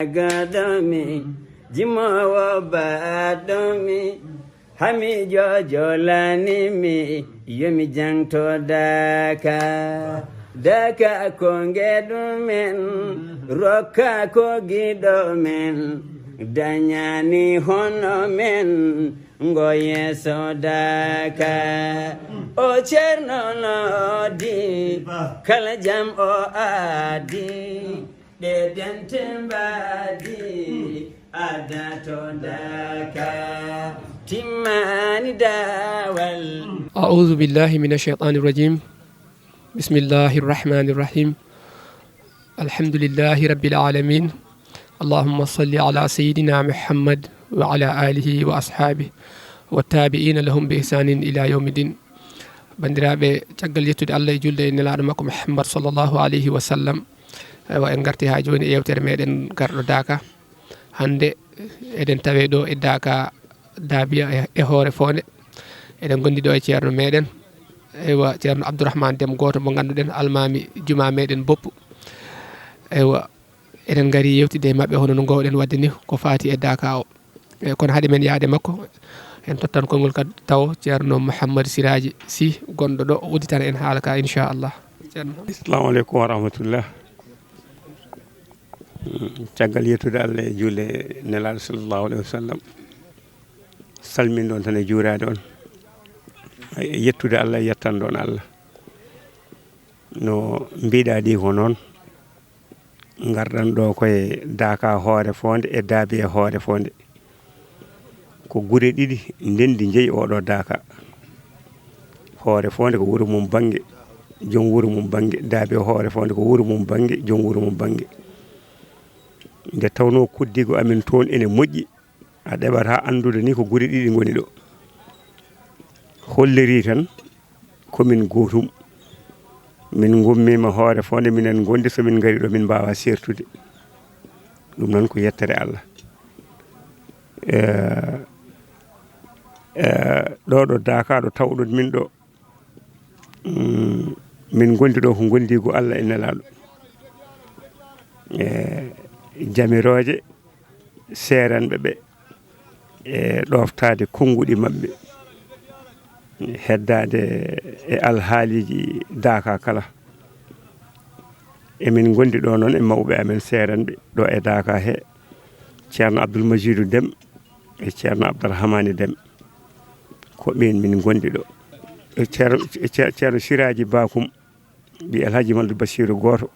Gadami, Jimawa Badami, Hami Jolani mi, Yumi Jangto Daka, Daka Kongedumen, Roka Kogidomen, Danyani Honomen, Ngoye Sodaka, O Cherno di, Kalajam O Adi. De dentembadi adato daka timani dawal أعوذ بالله من الشيطان الرجيم بسم الله الرحمن الرحيم الحمد لله رب العالمين اللهم صل على سيدنا محمد وعلى آله وأصحابه والتابعين لهم بإحسان إلى يوم الدين بندرابي تقل يتود الله يجول إن العالمكم محمد صلى الله عليه وسلم وإن قرتي هاجون يوتر ميدن قرر داكا هند إدن تبيدو إداكا دابيا إهور فون إدن قندي دو إتيارن ميدن إيوا تيارن عبد الرحمن دم غوتو مغاندو دن المامي جمع ميدن بوب إيوا إدن غاري يوتي دي مابي هونو نغو دن ودني كو فاتي إداكا كون هادي من يادي مكو en tottan kongol kad taw ceerno Mouhammad Siraji Sy gondo do uditan en halaka inchallah assalamu aleykum wa rahmatullah caggal yettude Allah e juule nelaɗo sallllahu alayhi wa sallam salmin ɗon tan e juurade on yettude Allah e yettande on Allah no mbiɗa ɗi ko noon garɗan ɗo koye Daka Hoore Fonde e Daabi e Hoore Fonde ko gure ɗiɗi ndendi jeeyi oɗo Daka Hoore Fonde ko wuro mum banggue joom wuro mum banggue Daabi e Hoore Fonde ko wuro mum banggue joom wuro mum banggue nde tawno koddigo amin toon ene moƴƴi a ɗeɓata andude ni ko gure ɗiɗi goni ɗo holliri tan komin gotum min gummima Hoore Fonde minen gondi somin gari ɗo min mbawa sertude ɗum noon ko yettere Allah ɗo Daka ɗo tawɗon min ɗo min gondi ɗo ko gondigo Allah e nelaɗo jamiroje seranɓe ɓe e ɗoftade konguɗi mabɓe heddade e alhaaliji Daka kala emin gondi ɗo noon e mawɓe amen seranɓe ɗo e Daka he ceerno Abdoul Majidou Déme e ceerno Abdourahmane Déme ko ɓen min gondi ɗo ceerno Siraji Bakum ɓi Alhaji Mamadou Bassirou goto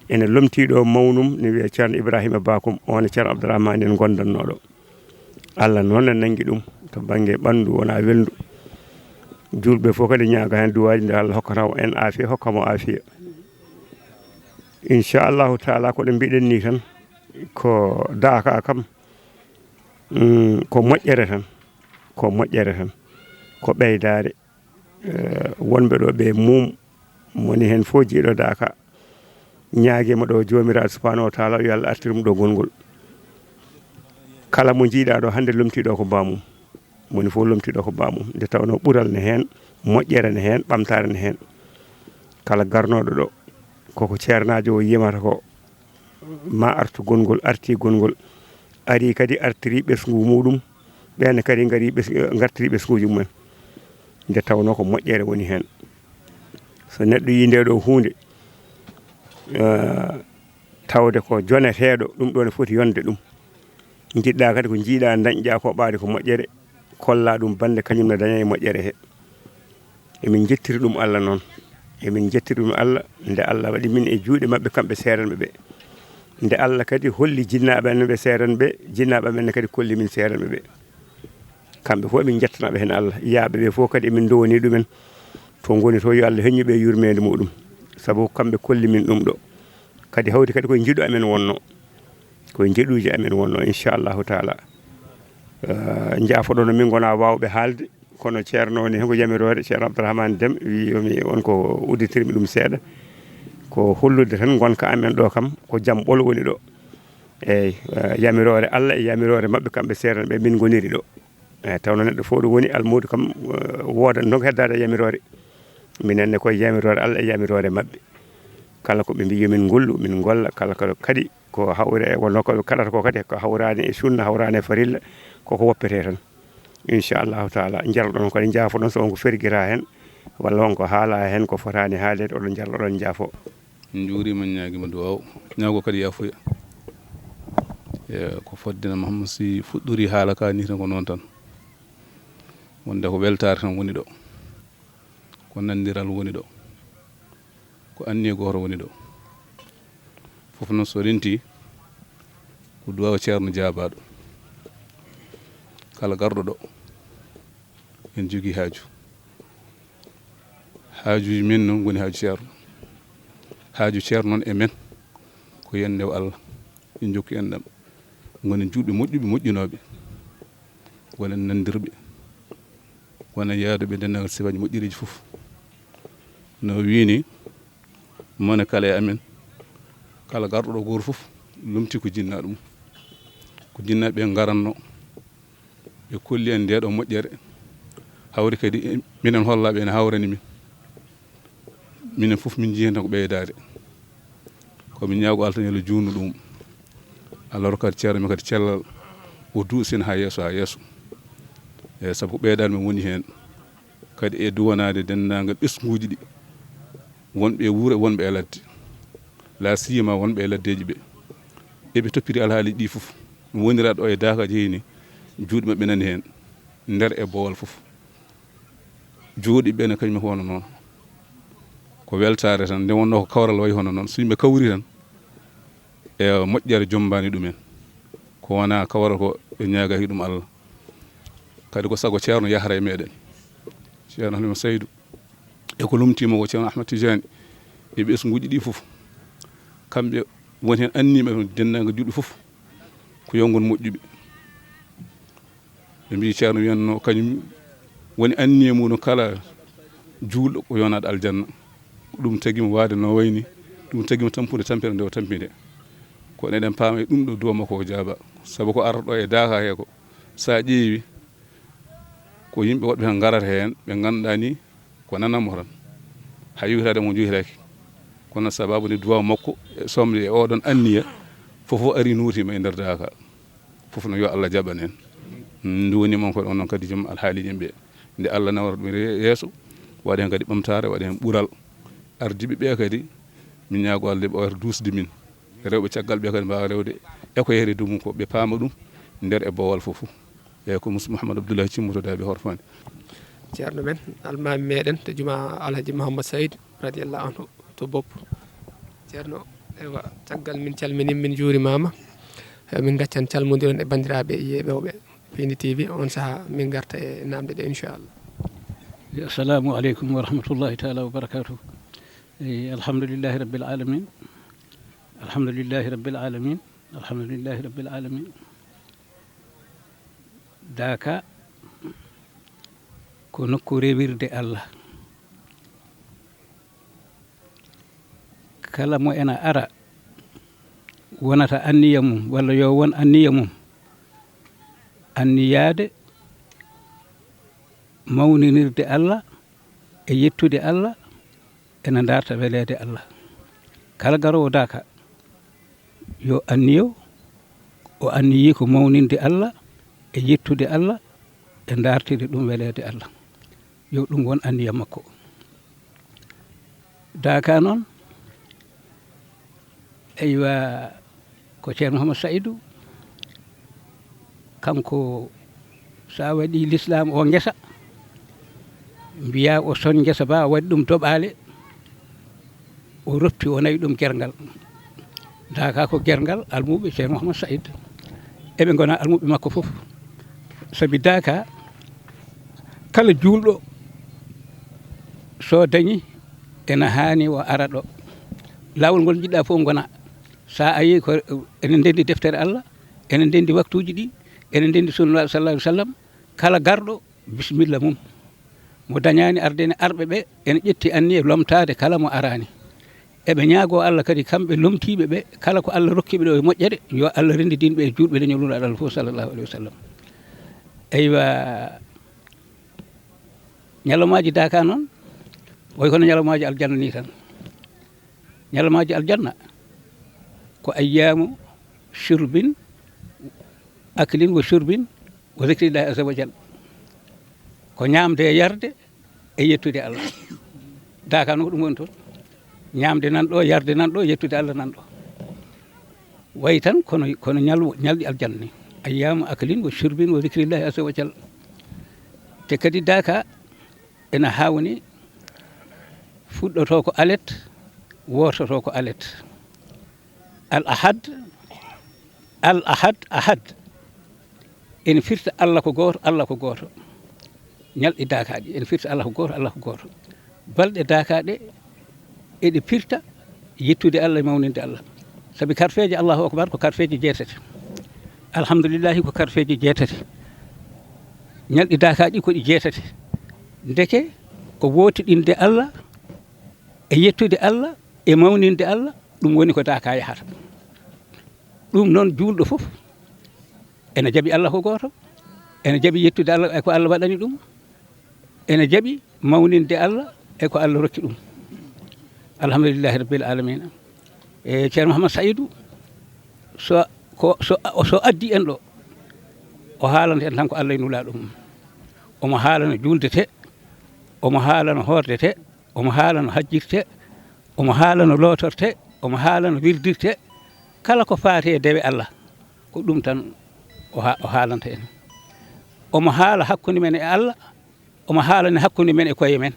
ene lomtiɗo mawnum ne wiye ceerno Ibrahima Bakum on e ceerno Abdourahmane en gondannoɗo Allah noon ne nangi ɗum to banggue ɓandu wona welndu julɓe fof kadi ñaaga hen duwaji nde Allah hokkata en aafiya hokkamo aafiya inchallahu taala koɗo mbiɗen ni tan ko Daka kam ko moƴƴere tan ko moƴƴere tan ko ɓeydare wonɓe ɗo ɓe mum moni hen fof jiiɗo Daka ñaaguima ɗo jomiraɗo subhanahu wa taala yo Allah artirum ɗo gongol kala mo jiiɗa ɗo hande lomtiɗo ko bamum moni fof lomtiɗo ko bamum nde tawno ɓuural ne hen moƴƴere ne hen ɓamtare ne hen kala garnoɗo ɗo koko ceernajo o yimata ko ma artu gongol arti gongol ari kadi artiri ɓesgu muɗum ɓenne kadi gartiri ɓesguji mumen nde tawno ko moƴƴere woni hen so neɗɗo yi nde ɗo hunde tawde ko joneteɗo ɗum ɗo ne foti yonde ɗum jiɗɗa kadi ko jiiɗa dañƴa ko ɓaade ko moƴƴere kolla ɗum bande kañum ne daña e moƴƴere he emin jettiri ɗum Allah noon emin jettiri ɗum Allah nde Allah waɗi min e juuɗe mabɓe kamɓe seranɓe ɓe nde Allah kadi holli jinnaɓe amen ɓe seranɓe jinnaɓe amen kadi kolli min seranɓe ɓe kamɓe fof emin jettanaɓe hen Allah yaaɓe ɓe fof kadi emin dowani ɗumen to goni to yo Allah heññuɓe yurmede muɗum saabu kamɓe kolli min ɗum ɗo kadi hawti kadi koye jiiɗu amen wonno koye jeeɗuji amen wonno inchallahu taala jaafoɗo no min gona wawɓe haalde kono ceerno ni hen ko yamirore ceerno Abdourahmane Déme wi yomi on ko udditirmi ɗum seeɗa ko hollude tan gonka amen ɗo kam ko jaam ɓolo woni ɗo eyyi yamirore Allah e yamirore mabɓe kamɓe seranɓe min goniri ɗo eyyi tawno neɗɗo fof ɗo woni almudo kam wodat donc heddade yamirore minenne koye yamirore Allah e yamirore mabɓe kala ko ɓe mbi yomin gollu min golla kala kadi ko hawre e wonno ko kalata ko kadi ko hawrani e sunna hawrani e farilla koko woppete tan inchallahu taala jalɗon kadi jaafo ɗon so on ko fergira hen walla on ko haala hen ko fotani haalede oɗon jalɗoɗon jaafo juurima ñaaguima duwaw ñaago kadi yafuya ko foddena Mahamadou Sy fuɗɗori haala ka ni tan ko noon tan wonde ko weltare tan woni ɗo ko nandiral woni ɗo ko anni goto woni ɗo fof noon so renti ko duwaw ceerno jaabaɗo kala garɗo ɗo en jogui haajuji men noon woni haaju ceerno noon e men ko yen ndew Allah en jokki en ɗam gonen juuɗɓe moƴƴuɓe moƴƴinoɓe wonen nandirɓe wonen yaaduɓe dendagal sifaji moƴƴiriji fof no wini mone kala e amen kala garɗo ɗo goto fof lumti ko jinnaɗo mum ko jinnaɓe garanno ɓe kolli en ndeɗo moƴƴere hawri kadi minen hollaɓe ene hawrani min minen fof min jii hen tan ko ɓeydade komin ñaago Allah tan yo juutnu ɗum alors kadi ceerno men kadi cellal o duusen ha yeeso eyyi saabu ko ɓeydade men woni hen kadi e duwanade dendagal ɓesguji ɗi wonɓe e wuuro wonɓe e ladde la siyama wonɓe e laddeji ɓe eɓe toppiri alhaaliji ɗi foof woniraɗo o e dakaji heyni juuɗe mabɓe nani hen nder e bowal foof jooɗiɓe ne kañum hono noon ko weltare tan nde wonno ko kawral wayi hono noon so yimɓe kawri tan e moƴƴere jombani ɗumen ko wona kawral ko ɓe ñaagaki ɗum Allah kadi ko sago ceerno yahara e meɗen ceerno Halima Saydou e ko lumtima ko ceerno Ahmad Tidiane e ɓesguji ɗi foof kamɓe woni hen anniɓe dendagal juuɗe foof ko yongon moƴƴuɓe ɓe mbi ceerno wiyanno kañum woni anniye mum kala juulɗo ko yonade aljanna ɗum tagui mo waade no wayni ɗum tagui mo tampude tampere nde o tampide ko eɗen paama e ɗum ɗo duwa makko o jaaba saabu ko arata ɗo e daaka he ko sa ƴeewi ko yimɓe woɗɓe tan garata hen ɓe ganduɗa ni ko nananmo tan ha yiwtade mo juytaki kono sababu nde duwa makko e somde e oɗon anniya fofo ari nuutima e nder daaka foof no yo Allah jaɓan en nduwoni mon koye onon kadi joom alhaaliji ɓe nde Allah nawara ɗum yeeso waɗa hen kadi ɓamtare waɗa hen ɓuural ardiɓe ɓe kadi min ñaago Allah ɓe wata dusde min rewɓe caggal ɓe kadi mbawa rewde e ko yeeri dow mum ko ɓe paama ɗum nder e bowal fof eyyi ko musidɗo Mouhamadou Abdoulaye cimmotodaɓe horfande ceerno men almami meɗen to juma Alhaji Mouhamadou Saydou radiallahu anhu to Boppo ceerno ewa caggal min calmini min juurimama min gaccan calmodiron e bandiraɓe yeɓewɓe Fini TV on saaha min garta e namde ɗe inchallah assalamu aleykum wa rahmatullahi taala wa barakatuh alhamdulillahi rabbil alamin alhamdulillahi rabbil alamin alhamdulillahi rabbil alamin Daaka ko nokku rewirde Allah kala mo ena ara wonata anniya mum walla yo won anniya mum anniyade mawninirde Allah e yettude Allah ena darta welede Allah kala garowo Daaka yo anniyo o anniyi ko mawninde Allah e yettude Allah e dartide ɗum welede Allah yo ɗum won anniya makko Daaka noon eywa ko ceerno Mouhamadou Saydou kanko sa waɗi l'islam o ngesa mbiya o son ngesa ba waɗi ɗum doɓale o roppi o nayi ɗum gergal Daaka ko gergal almuɓe ceerno Mouhamadou Saydou eɓe gona almuɓe makko foof sabi Daaka kala julɗo so dañi ena hani o ara ɗo lawol ngol jiɗɗa fof gona sa ayi ko ene ndendi deftere Allah ene ndendi waktuji ɗi ene ndendi sunna sallallahu alaihi wasallam kala garɗo bisimilla mum mo dañani ardene arɓe ɓe ene ƴetti anniye lomtade kala mo arani eɓe ñaago Allah kadi kamɓe lomtiɓe ɓe kala ko Allah rokkiɓe ɗo e moƴƴere yo Allah rendidinɓe e juuɗɓe leñol nura Allah fof sallallahu alaihi wasallam eywa ñalomaji Daaka noon way kono ñalomaji aljanna ni tan ñalomaji aljanna ko ayyamu shurbin aklin wa shurbin wa zikrillahi azza wa jal ko ñaamde e yarde e yettude Allah daaka no ko ɗum woni toon ñaamde nan ɗo yarde nan ɗo yettude Allah nan ɗo wayi tan kono ñalɗi aljanna ni ayyamu aklin wa shurbin wa zikrillahi azza wa jal te kadi daaka ena hawni fuɗɗoto ko alet wortoto ko alet al ahad ene firta Allah ko goto ñalɗi daakaɗi ene firta Allah ko goto balɗe daakaɗe eɗe firta yettude Allah e mawninde Allah sabi karfeje Allahu akbar ko karfeje jeetati alhamdulillahi ko karfeje jeetati ñalɗi daakaɗi koɗi jeetati ndeke ko wotiɗinde Allah e yettude Allah e mawninde Allah ɗum woni ko daaka yahata ɗum noon julɗo fof ene jaɓi Allah ko goto ene jaɓi yettude Allah e ko Allah waɗani ɗum ene jaɓi mawninde Allah e ko Allah rokki ɗum alhamdulillahi rabbil alamina e ceerno Mouhammad Saydou so addi en ɗo o haalanta en tan ko Allah e nulaɗo mum omo haalano juldete omo haalano hordete omo haalano hajjirte omo haalano lootorte omo haalano wirdirte kala ko faati e dewe Allah ko ɗum tan o haalanta en omo haala hakkunde men e Allah omo haalani hakkunde men e koye men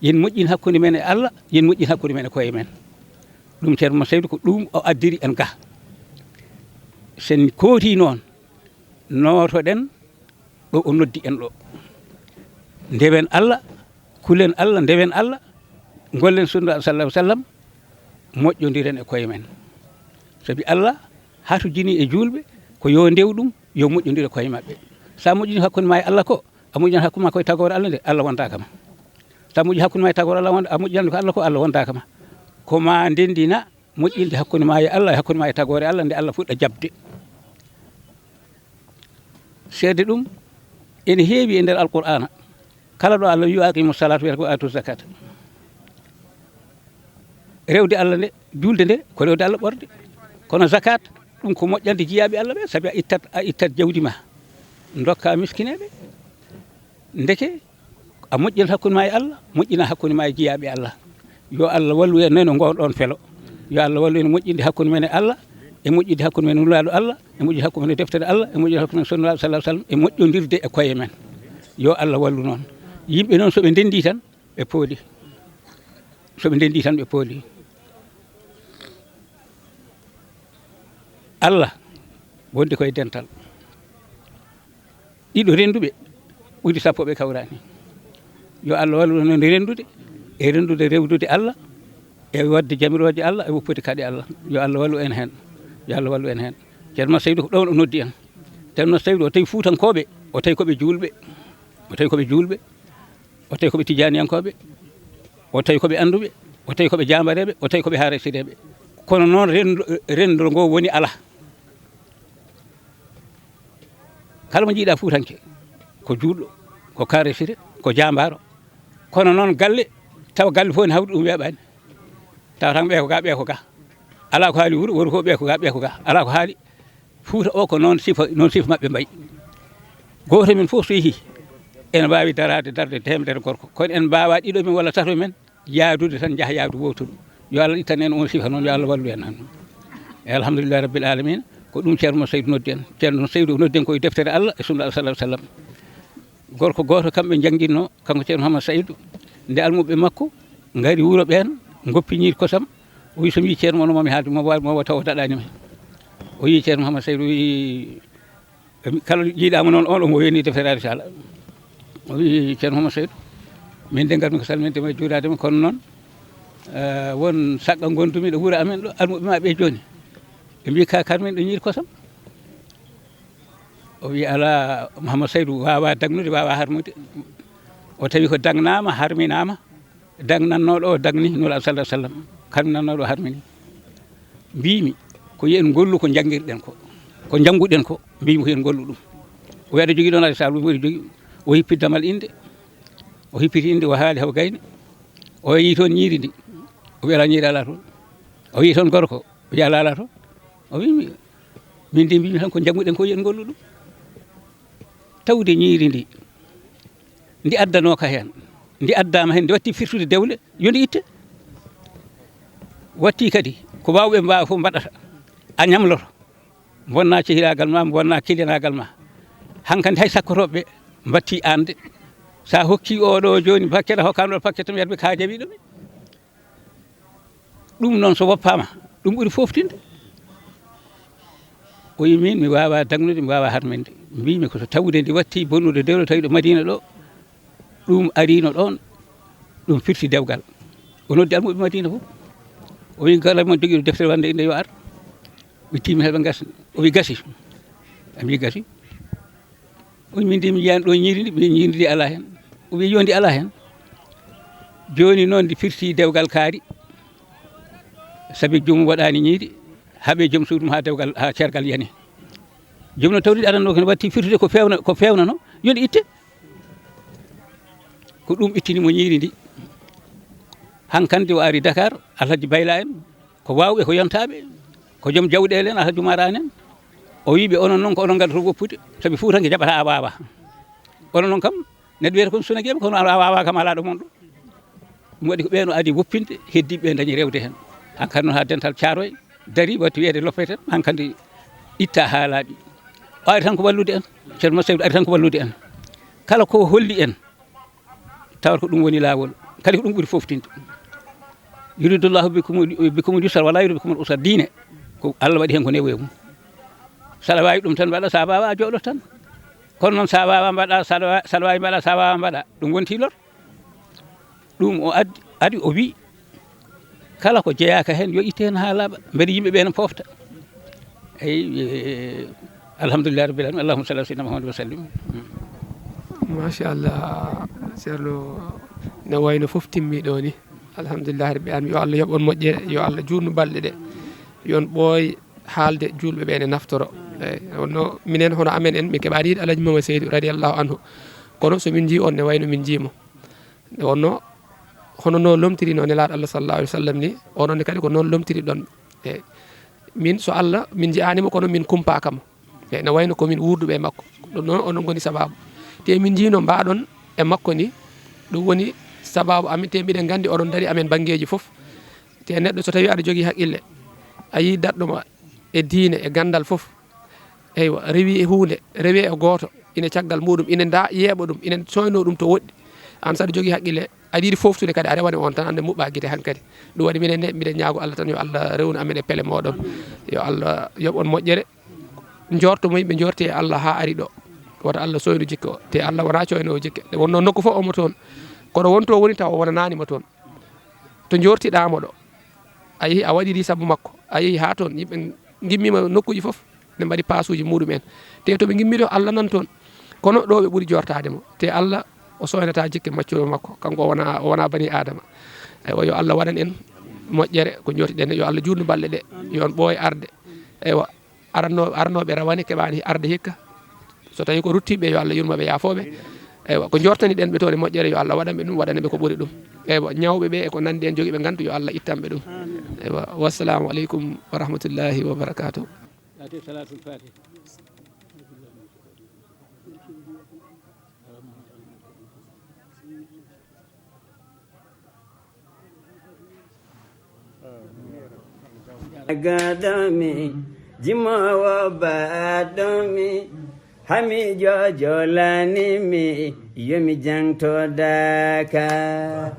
yen moƴƴin hakkunde men e Allah yen moƴƴin hakkunde men e koye men ɗum ceerno mo Seydou ko ɗum o addiri en ga sen kooti noon nootoɗen ɗo o noddi en ɗo ndewen Allah kulen Allah ndewen Allah gollen sunna sallallahu alaihi wasallam moƴƴodiren e koye men sabi Allah hatu jini e julɓe ko yo ndew ɗum yo moƴƴodire koye maɓɓe sa moƴƴini hakkunde ma e Allah ko a moƴƴani hakkude ma koye tagore Allah nde Allah wontaka ma sa moƴƴi hakkude ma e tagore Allah a moƴƴani ko Allah ko Allah wontaka ma ko ma ndendina moƴƴinde hakkude ma e Allah e hakkude ma e tagore Allah nde Allah fuɗɗa jabde seede ɗum ene heewi e nder alqur'ana kala ɗo Allah wi aqimu salata wiyata ko atu zakata rewde Allah nde julde nde ko rewde Allah ɓorde kono zakat ɗum ko moƴƴande jiyaɓe Allah ɓe saabi a ittat jawdi ma dokka miskineɓe ndeke a moƴƴinat hakkude ma e Allah moƴƴina hakkude ma e jiyaɓe Allah yo Allah wallu en noon no gonɗon felo yo Allah wallu en moƴƴinde hakkude men e Allah e moƴƴinde hakkude men e nulaɗo Allah e moƴƴinde hakkude men e deftere Allah e moƴƴinde hakkude men sunnaɗo sallallahu alaihi wasallam e moƴƴodirde e koye men yo Allah wallu noon yimɓe noon soɓe ndendi tan ɓe pooli soɓe ndendi tan ɓe pooli Allah wonde koye dental ɗiɗo renduɓe ɓuri sappo ɓe kawrani yo Allah wallu noon rendude e rendude rewdude Allah e wadde jamiroje Allah e woppude kaaɗe Allah yo Allah wallu en hen yo Allah wallu en hen ceerno Seydou ko ɗon o noddi en ceerno Seydou o tawi fuutankoɓe o tawi koɓe julɓe o tawi koɓe julɓe o tawi koɓe tijaniyankoɓe o tawi koɓe anduɓe o tawi koɓe jambareɓe o tawi koɓe haaresireɓe kono noon renndo ngo woni ala kala mo jiiɗa fuutanke ko julɗo ko kaaresire ko jambaro kono noon galle tawa galle fof ne hawri ɗum weeɓani tawa tan ɓe ko ga ɓe ko ga ala ko haali wuuro wori ko ɓe ko ga ala ko haali Fuuta o ko noon sifa maɓɓe mbayi goto men fof so yeehi ene wawi darde temedere gorko kono en mbawa ɗiɗo men walla tato men yaadude tan jaaha yaadu wowtuɗo yo Allah ittan en on sifa noon yo Allah wallu en han e alhamdulillahi rabbil alamina ko ɗum ceerno Seydou noddi en ceerno Seydou noddi en koye deftere Allah e sunna sallallahu alaihi wasallam gorko goto kamɓe jangguinno kanko ceerno Mouhammad Saydou nde almuɓe makko ngari wuuro ɓen goppiñir kosam o wi somi yi ceerno mono momi haalde mo taw daɗanima o yi ceerno Mouhammad Saydou wi kala jiiɗama noon on omo woni deftere inchallah o wi ceerno Mouhammad Saydou min de garmi ko salmintema e juuradema kono noon won saggam gondumi ɗo wuuro amen ɗo almuɓe ma ɓe joni ɓe mbi ka karmin ɗo ñiiri kosam o wi ala Mouhammad Saydou wawa dagnude wawa harmude o tawi ko dagnama harminama dagnannoɗo o dagni nula sallah sallam harminannoɗo o harmini mbimi ko yen gollu ko janguirɗen ko jangguɗen ko mbimi ko yen gollu ɗum o wi aɗa jogui ɗon saabu woɗi jogui o hippi damal inde o hippiti inde o haali haw gayne o yi toon ñiiri ndi o wi ala ñiiri ala toon o wi toon gorko o wi ala toon o wimi min de mbimi tan ko jammuɗen ko yen gollu ɗum tawde ñiiri ndi addano ka hen ndi addama hen ndi watti firtude dewle yo ndi itte watti kadi ko wawɓe mbawa fof mbaɗata a ñamloto bonna cehiragal ma bonna kilinagal ma hankkandi hay sakkotoɓeɓe mbatti ande sa hokki oɗo joni paquet a hokkano ɗo paquet tam yatɓe ka jaɓi ɗum ɗum noon so woppama ɗum ɓuuri foftinde o wi min mi wawa dagnude mi wawa harminde mbimi ko so tawde ndi watti bonnude dewle tawi ɗo Madina ɗo ɗum arino ɗon ɗum firti dewgal o noddi almuɓe Madina fof o wi kala mon joguiɗo deftere wande inde yo ar ɓe timmi heɓe gasa o wi gasi a mbi gasi o wi min de mi yiyani ɗo ñiiri ndi ɓe ñiiri ndi ala hen o wi yo ndi ala hen joni noon ndi firti dewgal kaari saabi joomum waɗani ñiidi haaɓe joom suudu mum ha dewgal ha cergal yani joom no tawde aɗanno kene watti firtude ko fewnano yo ndi itte ko ɗum ittinimo ñiiri ndi hankkandi o ari Dakar Alhaji Bayla en ko wawɓe ko yontaɓe ko joom jawɗele en Alhaji Oumar en o wiɓe onon noon ko onon gadata woppude saabi Fuutanke jaɓata a wawa onon noon kam neɗɗo wiyata kon sunagueɓe kono a wawa kam ala ɗo mon ɗo ɗum waɗi ko ɓeeno adi woppinde heddiɓe dañi rewde hen hankkadi noon ha dental Thiaroye dari watti wiyede loppeten hankkadi itta ha laaɓi o ari tan ko wallude en ceerno Massaydou ari tan ko wallude en kala ko holli en tawat ko ɗum woni lawol kadi ko ɗum ɓuuri foftinde yuridullahu bikumul yusra wala yuridu bikumul usra diine ko Allah waɗi hen ko newoye mum saɗa wawi ɗum tan mbaɗa sa wawa joɗot tan kono noon sa wawa mbaɗa saɗa wawi mbaɗa sa wawa mbaɗa ɗum wonti lor ɗum o adi o wi kala ko jeeyaka hen yo itte hen ha laaɓa mbeɗa yimɓeɓe ne pofta eyi alhamdulillah rabbil alamin allahumma salli ala sayyidina Muhammad wa sallim machallah ceerno ne wayno fof timmi ɗo ni alhamdulillah rabbil alamin yo Allah yoɓon moƴƴere yo Allah jurnu balɗe ɗe yon ɓooy haalde julɓe ɓe ne naftoro eyyi wonno minen hono amen en min keɓani yiide Alhaji Mamadou Seydou radiallahu anhu kono somin jii on ne wayno min jiimo nde wonno hono no lomtiri no nelaɗo Allah sallallahu alaihi wasallam ni ononne kadi ko noon lomtiri ɗon eyyi min so Allah min jiyanimo kono min kumpakamo eyyi ne wayno komin wurduɓe makko ɗum noon onon goni sababu te min jiino mbaɗon e makko ni ɗum woni sababu amin te mbiɗen gandi oɗon daari amen banggueji foof te neɗɗo so tawi aɗa jogui haqqille a yi daɗɗoma e diine e gandal foof eywa rewi e hunde rewe e goto ina caggal muɗum ina da yeeɓa ɗum ina soyno ɗum to woɗɗi an saɗa jogui haqqille aɗa yiiɗi foftude kadi a rewane on tan ande muɓɓa guite hankkadi ɗum waɗi minen ne mbiɗen ñaago Allah tan yo Allah rewnu amen e pele moɗon yo Allah yoɓon moƴƴere jorto mo yimɓe jorti e Allah ha ari ɗo woto Allah soynu jikka o te Allah wona coynowo jikke nde wonno nokku fof omo toon kono wonto woni taw o wonananimo toon to jortiɗamo ɗo a yeehi a waɗiri saabu makko a yeehi ha toon yimɓe gimmima nokkuji foof ne mbaɗi pasuji muɗumen te toɓe gimmi to Allah nan toon kono ɗo ɓe ɓuuri jortademo te Allah o soynata jikke maccuɗo makko kanko o wona bani adama eywa yo Allah waɗan en moƴƴere ko jotiɗen yo Allah jurnu balɗe ɗe yon ɓooy arde eywa aranoɓe rawane keɓani arde hikka so tawi ko ruttiɓe yo Allah yurmoɓe yaafoɓe eywa ko jortani ɗen ɓe toon e moƴƴere yo Allah waɗanɓe ɗum waɗanaɓe ko ɓuuri ɗum eywa ñawɓe ɓe eko nandi en joguiɓe gantu yo Allah ittanɓe ɗum eywa wassalamu aleykum wa rahmatullahi wa barakatuh Agadomi jimowo badomi hami jojolani mi yomi jangto daka